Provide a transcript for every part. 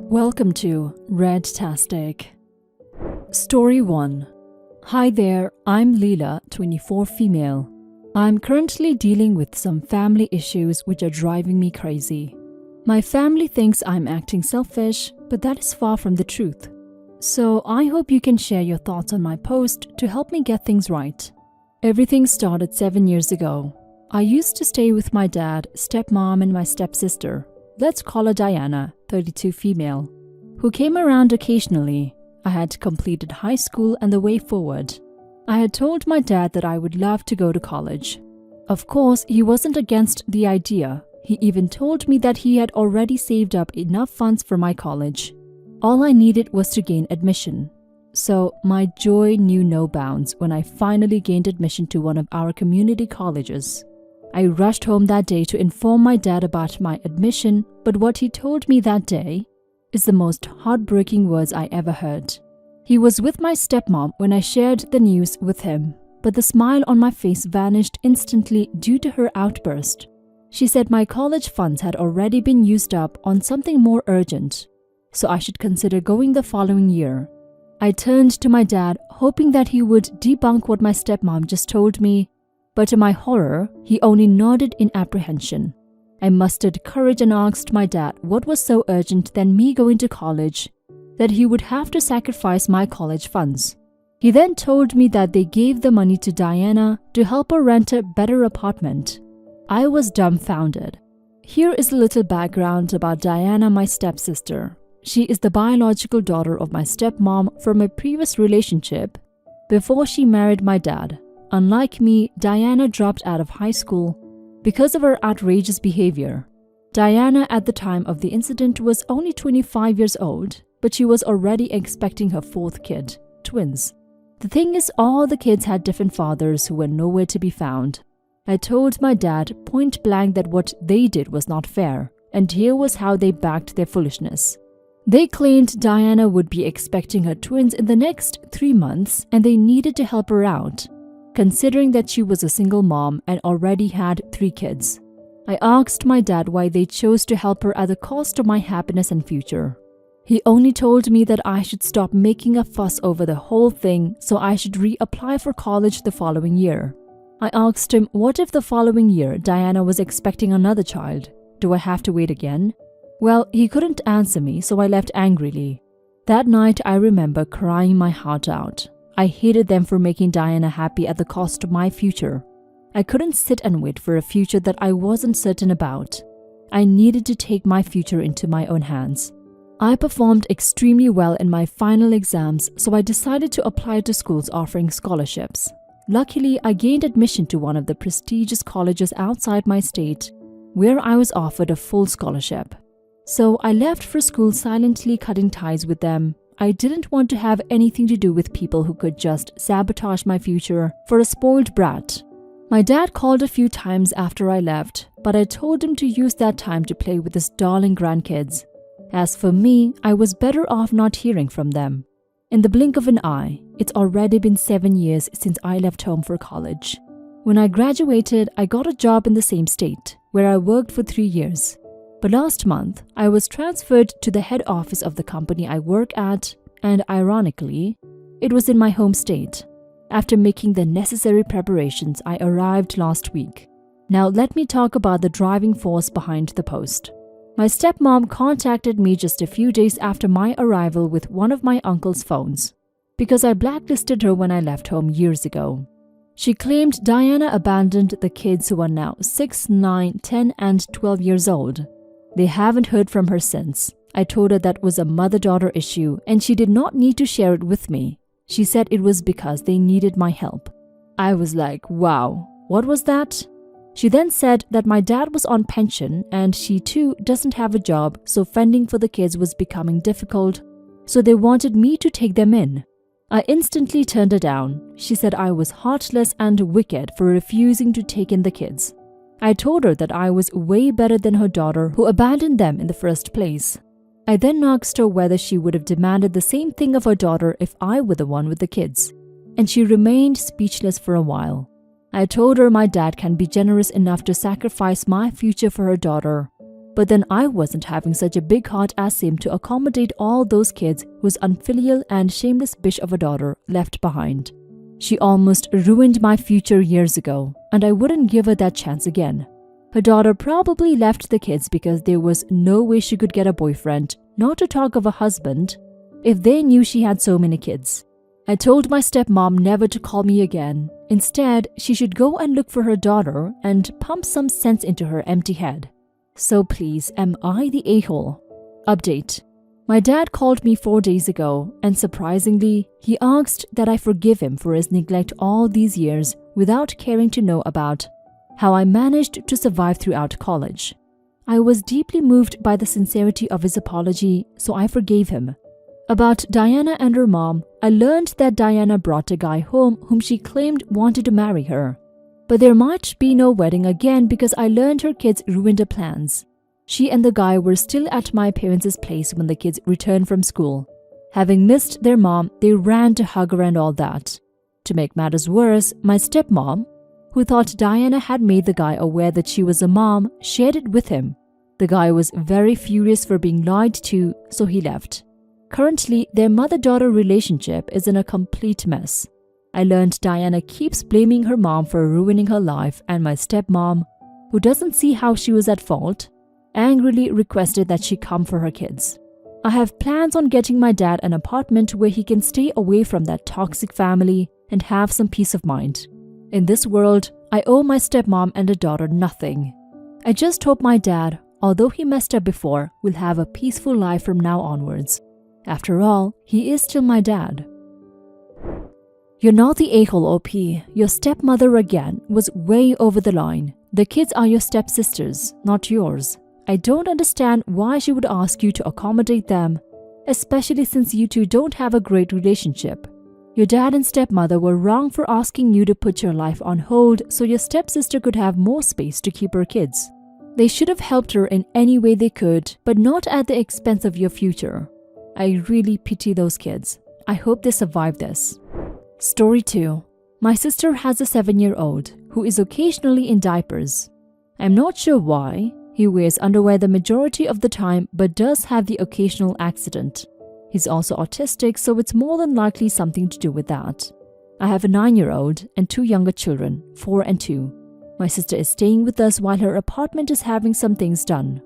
Welcome to Redtastic. Story 1. Hi there, I'm Leela, 24 female. I'm currently dealing with some family issues which are driving me crazy. My family thinks I'm acting selfish, but that is far from the truth. So I hope you can share your thoughts on my post to help me get things right. Everything started 7 years ago. I used to stay with my dad, stepmom, and my stepsister. Let's call her Diana, 32 female, who came around occasionally. I had completed high school and the way forward. I had told my dad that I would love to go to college. Of course, he wasn't against the idea. He even told me that he had already saved up enough funds for my college. All I needed was to gain admission. So my joy knew no bounds when I finally gained admission to one of our community colleges. I rushed home that day to inform my dad about my admission, but what he told me that day is the most heartbreaking words I ever heard. He was with my stepmom when I shared the news with him, but the smile on my face vanished instantly due to her outburst. She said my college funds had already been used up on something more urgent, so I should consider going the following year. I turned to my dad, hoping that he would debunk what my stepmom just told me, but to my horror, he only nodded in apprehension. I mustered courage and asked my dad what was so urgent than me going to college that he would have to sacrifice my college funds. He then told me that they gave the money to Diana to help her rent a better apartment. I was dumbfounded. Here is a little background about Diana, my stepsister. She is the biological daughter of my stepmom from a previous relationship before she married my dad. Unlike me, Diana dropped out of high school because of her outrageous behavior. Diana at the time of the incident was only 25 years old, but she was already expecting her fourth kid, twins. The thing is, all the kids had different fathers who were nowhere to be found. I told my dad point blank that what they did was not fair, and here was how they backed their foolishness. They claimed Diana would be expecting her twins in the next 3 months and they needed to help her out, considering that she was a single mom and already had 3 kids. I asked my dad why they chose to help her at the cost of my happiness and future. He only told me that I should stop making a fuss over the whole thing, so I should reapply for college the following year. I asked him, what if the following year Diana was expecting another child? Do I have to wait again? Well, he couldn't answer me, so I left angrily. That night I remember crying my heart out. I hated them for making Diana happy at the cost of my future. I couldn't sit and wait for a future that I wasn't certain about. I needed to take my future into my own hands. I performed extremely well in my final exams, so I decided to apply to schools offering scholarships. Luckily, I gained admission to one of the prestigious colleges outside my state, where I was offered a full scholarship. So I left for school silently cutting ties with them. I didn't want to have anything to do with people who could just sabotage my future for a spoiled brat. My dad called a few times after I left, but I told him to use that time to play with his darling grandkids. As for me, I was better off not hearing from them. In the blink of an eye, it's already been 7 years since I left home for college. When I graduated, I got a job in the same state, where I worked for 3 years. But last month, I was transferred to the head office of the company I work at, and ironically, it was in my home state. After making the necessary preparations, I arrived last week. Now let me talk about the driving force behind the post. My stepmom contacted me just a few days after my arrival with one of my uncle's phones, because I blacklisted her when I left home years ago. She claimed Diana abandoned the kids who are now 6, 9, 10, and 12 years old. They haven't heard from her since. I told her that was a mother-daughter issue and she did not need to share it with me. She said it was because they needed my help. I was like, wow, what was that? She then said that my dad was on pension and she too doesn't have a job, so fending for the kids was becoming difficult, so they wanted me to take them in. I instantly turned her down. She said I was heartless and wicked for refusing to take in the kids. I told her that I was way better than her daughter who abandoned them in the first place. I then asked her whether she would have demanded the same thing of her daughter if I were the one with the kids, and she remained speechless for a while. I told her my dad can be generous enough to sacrifice my future for her daughter, But then I wasn't having such a big heart as him to accommodate all those kids whose unfilial and shameless bitch of a daughter left behind. She almost ruined my future years ago, and I wouldn't give her that chance again. Her daughter probably left the kids because there was no way she could get a boyfriend, not to talk of a husband, if they knew she had so many kids. I told my stepmom never to call me again. Instead, she should go and look for her daughter and pump some sense into her empty head. So please, am I the a-hole? Update. My dad called me 4 days ago, and surprisingly, he asked that I forgive him for his neglect all these years without caring to know about how I managed to survive throughout college. I was deeply moved by the sincerity of his apology, so I forgave him. About Diana and her mom, I learned that Diana brought a guy home whom she claimed wanted to marry her. But there might be no wedding again because I learned her kids ruined her plans. She and the guy were still at my parents' place when the kids returned from school. Having missed their mom, they ran to hug her and all that. To make matters worse, my stepmom, who thought Diana had made the guy aware that she was a mom, shared it with him. The guy was very furious for being lied to, so he left. Currently, their mother-daughter relationship is in a complete mess. I learned Diana keeps blaming her mom for ruining her life, and my stepmom, who doesn't see how she was at fault, angrily requested that she come for her kids. I have plans on getting my dad an apartment where he can stay away from that toxic family and have some peace of mind. In this world, I owe my stepmom and a daughter nothing. I just hope my dad, although he messed up before, will have a peaceful life from now onwards. After all, he is still my dad. You're not the a-hole, OP. Your stepmother again was way over the line. The kids are your stepsisters, not yours. I don't understand why she would ask you to accommodate them, especially since you two don't have a great relationship. Your dad and stepmother were wrong for asking you to put your life on hold so your stepsister could have more space to keep her kids. They should have helped her in any way they could, but not at the expense of your future. I really pity those kids. I hope they survive this. Story 2. My sister has a 7-year-old who is occasionally in diapers. I'm not sure why. He wears underwear the majority of the time but does have the occasional accident. He's also autistic, so it's more than likely something to do with that. I have a 9-year-old and 2 younger children, 4 and 2. My sister is staying with us while her apartment is having some things done.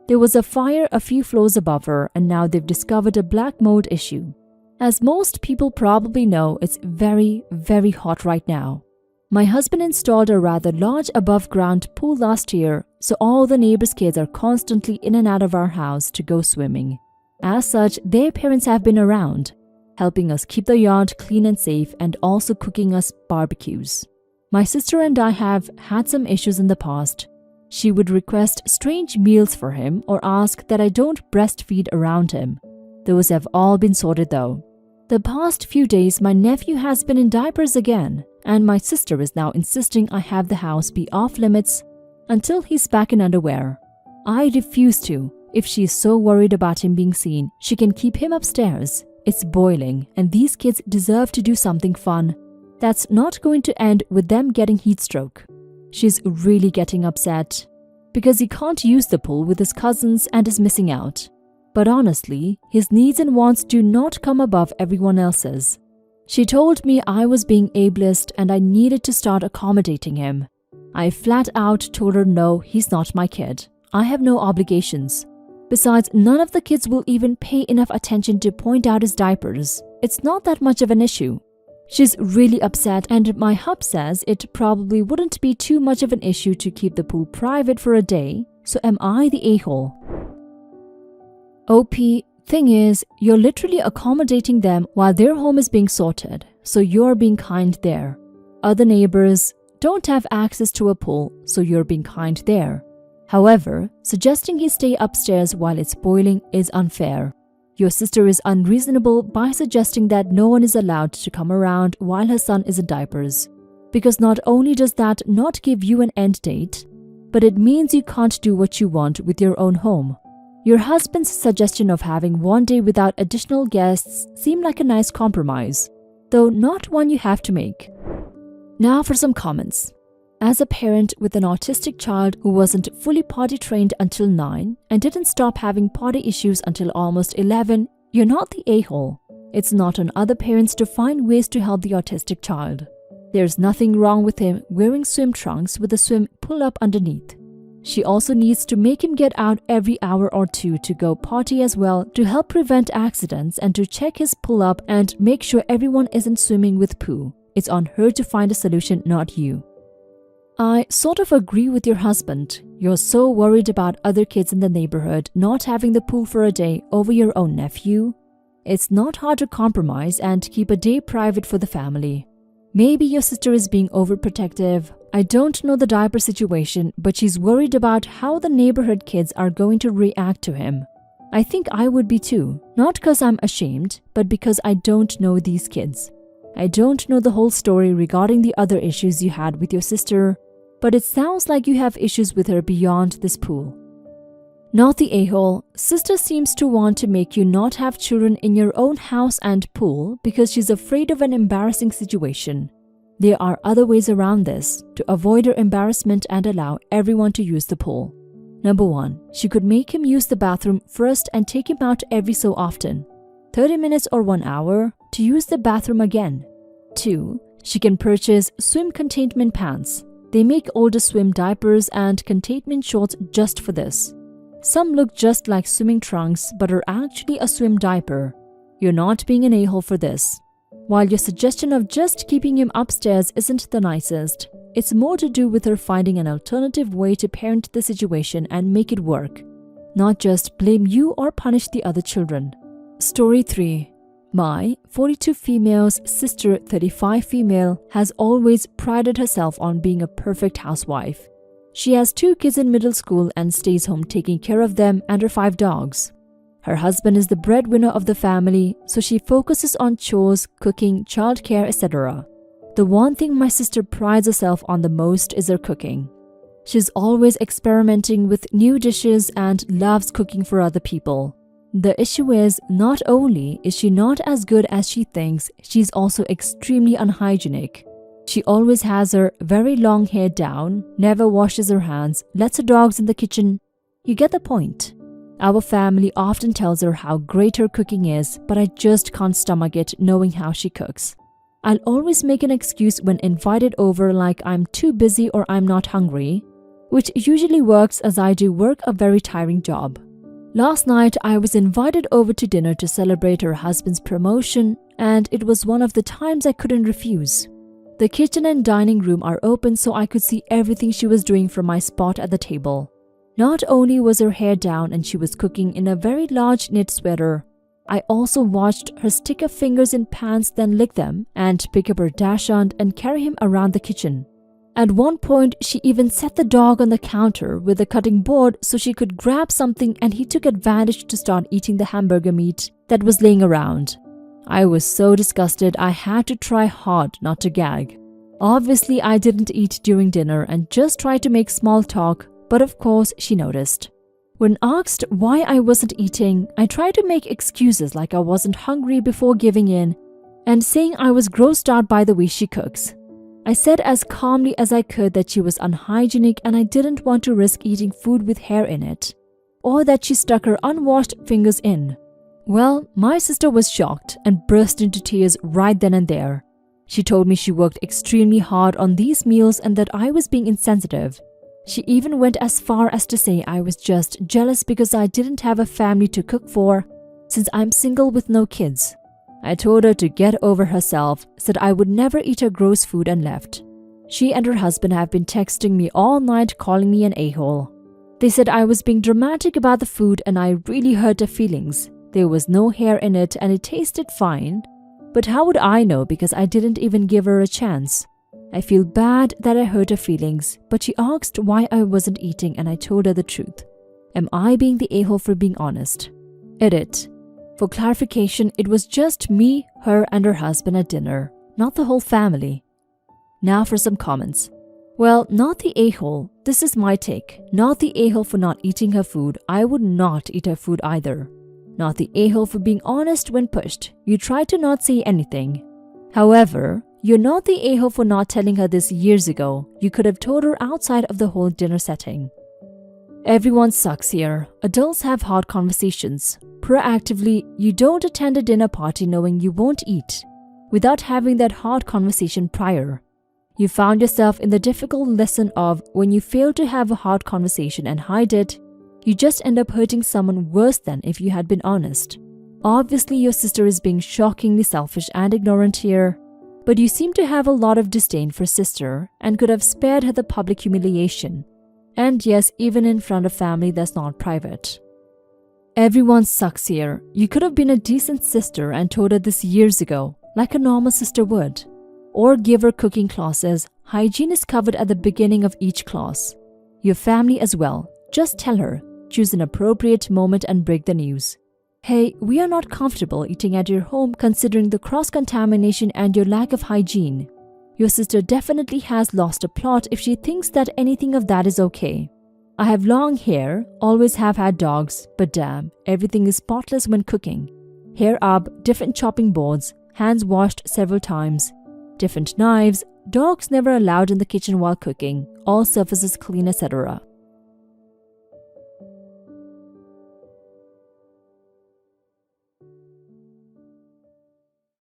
There was a fire a few floors above her, and now they've discovered a black mold issue. As most people probably know, it's very, very hot right now. My husband installed a rather large above-ground pool last year, so all the neighbors' kids are constantly in and out of our house to go swimming. As such, their parents have been around, helping us keep the yard clean and safe and also cooking us barbecues. My sister and I have had some issues in the past. She would request strange meals for him or ask that I don't breastfeed around him. Those have all been sorted though. The past few days, my nephew has been in diapers again, and my sister is now insisting I have the house be off limits until he's back in underwear. I refuse to. If she is so worried about him being seen, she can keep him upstairs. It's boiling, and these kids deserve to do something fun that's not going to end with them getting heat stroke. She's really getting upset because he can't use the pool with his cousins and is missing out. But honestly, his needs and wants do not come above everyone else's. She told me I was being ableist and I needed to start accommodating him. I flat out told her no, he's not my kid. I have no obligations. Besides, none of the kids will even pay enough attention to point out his diapers. It's not that much of an issue. She's really upset, and my hub says it probably wouldn't be too much of an issue to keep the pool private for a day, so am I the a-hole? OP, thing is, you're literally accommodating them while their home is being sorted, so you're being kind there. Other neighbors don't have access to a pool, so you're being kind there. However, suggesting he stay upstairs while it's boiling is unfair. Your sister is unreasonable by suggesting that no one is allowed to come around while her son is in diapers. Because not only does that not give you an end date, but it means you can't do what you want with your own home. Your husband's suggestion of having one day without additional guests seemed like a nice compromise, though not one you have to make. Now for some comments. As a parent with an autistic child who wasn't fully potty trained until 9 and didn't stop having potty issues until almost 11, you're not the a-hole. It's not on other parents to find ways to help the autistic child. There's nothing wrong with him wearing swim trunks with a swim pull-up underneath. She also needs to make him get out every hour or two to go potty as well to help prevent accidents and to check his pull-up and make sure everyone isn't swimming with poo. It's on her to find a solution, not you. I sort of agree with your husband. You're so worried about other kids in the neighborhood not having the pool for a day over your own nephew. It's not hard to compromise and keep a day private for the family. Maybe your sister is being overprotective. I don't know the diaper situation, but she's worried about how the neighborhood kids are going to react to him. I think I would be too, not because I'm ashamed, but because I don't know these kids. I don't know the whole story regarding the other issues you had with your sister, but it sounds like you have issues with her beyond this pool. Not the a-hole, sister seems to want to make you not have children in your own house and pool because she's afraid of an embarrassing situation. There are other ways around this to avoid her embarrassment and allow everyone to use the pool. Number 1, she could make him use the bathroom first and take him out every so often, 30 minutes or 1 hour, to use the bathroom again. 2, she can purchase swim containment pants. They make older swim diapers and containment shorts just for this. Some look just like swimming trunks but are actually a swim diaper. You're not being an a-hole for this. While your suggestion of just keeping him upstairs isn't the nicest, it's more to do with her finding an alternative way to parent the situation and make it work, not just blame you or punish the other children. Story 3. My 42 female's sister 35 female has always prided herself on being a perfect housewife. She has 2 kids in middle school and stays home taking care of them and her 5 dogs. Her husband is the breadwinner of the family, so she focuses on chores, cooking, childcare, etc. The one thing my sister prides herself on the most is her cooking. She's always experimenting with new dishes and loves cooking for other people. The issue is, not only is she not as good as she thinks, she's also extremely unhygienic. She always has her very long hair down, never washes her hands, lets her dogs in the kitchen. You get the point. Our family often tells her how great her cooking is, but I just can't stomach it knowing how she cooks. I'll always make an excuse when invited over, like I'm too busy or I'm not hungry, which usually works as I do work a very tiring job. Last night, I was invited over to dinner to celebrate her husband's promotion, and it was one of the times I couldn't refuse. The kitchen and dining room are open so I could see everything she was doing from my spot at the table. Not only was her hair down and she was cooking in a very large knit sweater, I also watched her stick her fingers in pans, then lick them, and pick up her dachshund and carry him around the kitchen. At one point, she even set the dog on the counter with a cutting board so she could grab something, and he took advantage to start eating the hamburger meat that was laying around. I was so disgusted I had to try hard not to gag. Obviously, I didn't eat during dinner and just tried to make small talk, but of course she noticed. When asked why I wasn't eating, I tried to make excuses like I wasn't hungry before giving in and saying I was grossed out by the way she cooks. I said as calmly as I could that she was unhygienic and I didn't want to risk eating food with hair in it, or that she stuck her unwashed fingers in. Well, my sister was shocked and burst into tears right then and there. She told me she worked extremely hard on these meals and that I was being insensitive. She even went as far as to say I was just jealous because I didn't have a family to cook for, since I'm single with no kids. I told her to get over herself, said I would never eat her gross food, and left. She and her husband have been texting me all night calling me an a-hole. They said I was being dramatic about the food and I really hurt their feelings. There was no hair in it and it tasted fine. But how would I know because I didn't even give her a chance? I feel bad that I hurt her feelings, but she asked why I wasn't eating and I told her the truth. Am I being the a-hole for being honest? Edit. For clarification, it was just me, her and her husband at dinner, not the whole family. Now for some comments. Well, not the a-hole. This is my take. Not the a-hole for not eating her food. I would not eat her food either. Not the a-hole for being honest when pushed. You try to not say anything. However, You're not the a-hole for not telling her this years ago. You could have told her outside of the whole dinner setting. Everyone sucks here. Adults have hard conversations. Proactively, you don't attend a dinner party knowing you won't eat, without having that hard conversation prior. You found yourself in the difficult lesson of when you fail to have a hard conversation and hide it, you just end up hurting someone worse than if you had been honest. Obviously, your sister is being shockingly selfish and ignorant here, but you seem to have a lot of disdain for sister and could have spared her the public humiliation. And yes, even in front of family that's not private. Everyone sucks here. You could have been a decent sister and told her this years ago, like a normal sister would. Or give her cooking classes. Hygiene is covered at the beginning of each class. Your family as well. Just tell her. Choose an appropriate moment and break the news. Hey, we are not comfortable eating at your home considering the cross-contamination and your lack of hygiene. Your sister definitely has lost a plot if she thinks that anything of that is okay. I have long hair, always have had dogs, but damn, everything is spotless when cooking. Hair up, different chopping boards, hands washed several times, different knives, dogs never allowed in the kitchen while cooking, all surfaces clean, etc.